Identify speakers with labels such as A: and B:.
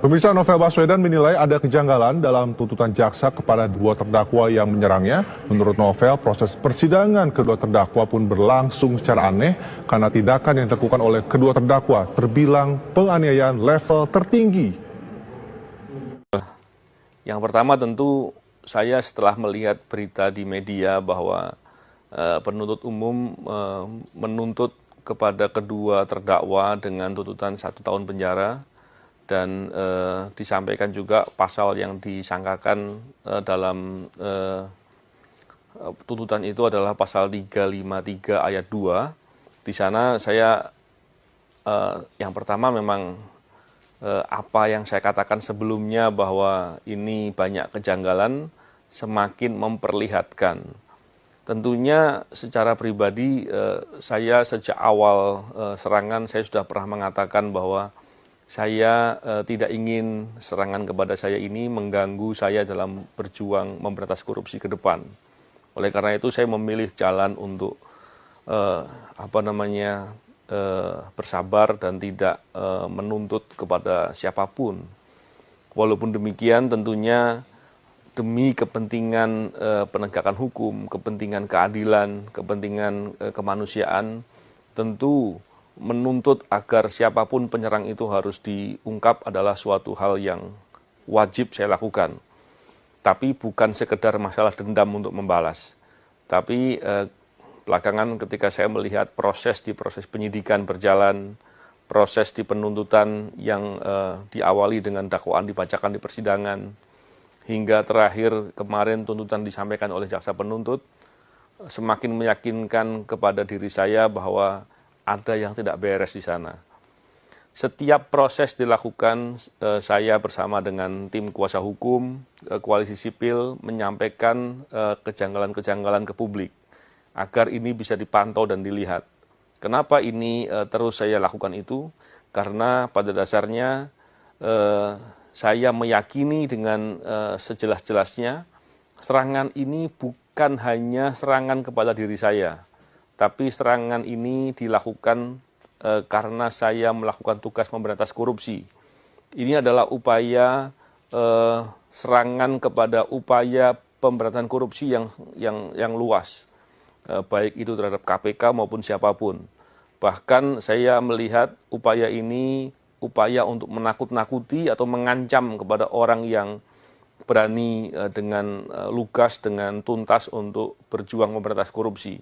A: Pemirsa, Novel Baswedan menilai ada kejanggalan dalam tuntutan jaksa kepada dua terdakwa yang menyerangnya. Menurut Novel, proses persidangan kedua terdakwa pun berlangsung secara aneh karena tindakan yang dilakukan oleh kedua terdakwa terbilang penganiayaan level tertinggi.
B: Yang pertama tentu saya setelah melihat berita di media bahwa penuntut umum menuntut kepada kedua terdakwa dengan tuntutan 1 tahun penjara, dan disampaikan juga pasal yang disangkakan dalam tuntutan itu adalah pasal 353 ayat 2. Di sana saya yang pertama memang apa yang saya katakan sebelumnya bahwa ini banyak kejanggalan semakin memperlihatkan. Tentunya secara pribadi saya sejak awal serangan saya sudah pernah mengatakan bahwa saya tidak ingin serangan kepada saya ini mengganggu saya dalam berjuang memberantas korupsi ke depan. Oleh karena itu saya memilih jalan untuk bersabar dan tidak menuntut kepada siapapun. Walaupun demikian tentunya demi kepentingan penegakan hukum, kepentingan keadilan, kepentingan kemanusiaan, tentu menuntut agar siapapun penyerang itu harus diungkap adalah suatu hal yang wajib saya lakukan. Tapi bukan sekedar masalah dendam untuk membalas. Tapi belakangan ketika saya melihat proses penyidikan berjalan, proses di penuntutan yang diawali dengan dakwaan dibacakan di persidangan, hingga terakhir kemarin tuntutan disampaikan oleh jaksa penuntut, semakin meyakinkan kepada diri saya bahwa ada yang tidak beres di sana. Setiap proses dilakukan, saya bersama dengan tim kuasa hukum, koalisi sipil, menyampaikan kejanggalan-kejanggalan ke publik, agar ini bisa dipantau dan dilihat. Kenapa ini terus saya lakukan itu? Karena pada dasarnya saya meyakini dengan sejelas-jelasnya, serangan ini bukan hanya serangan kepada diri saya, tapi serangan ini dilakukan karena saya melakukan tugas memberantas korupsi. Ini adalah upaya serangan kepada upaya pemberantasan korupsi yang luas, baik itu terhadap KPK maupun siapapun. Bahkan saya melihat upaya ini upaya untuk menakut-nakuti atau mengancam kepada orang yang berani dengan lugas, dengan tuntas untuk berjuang memberantas korupsi.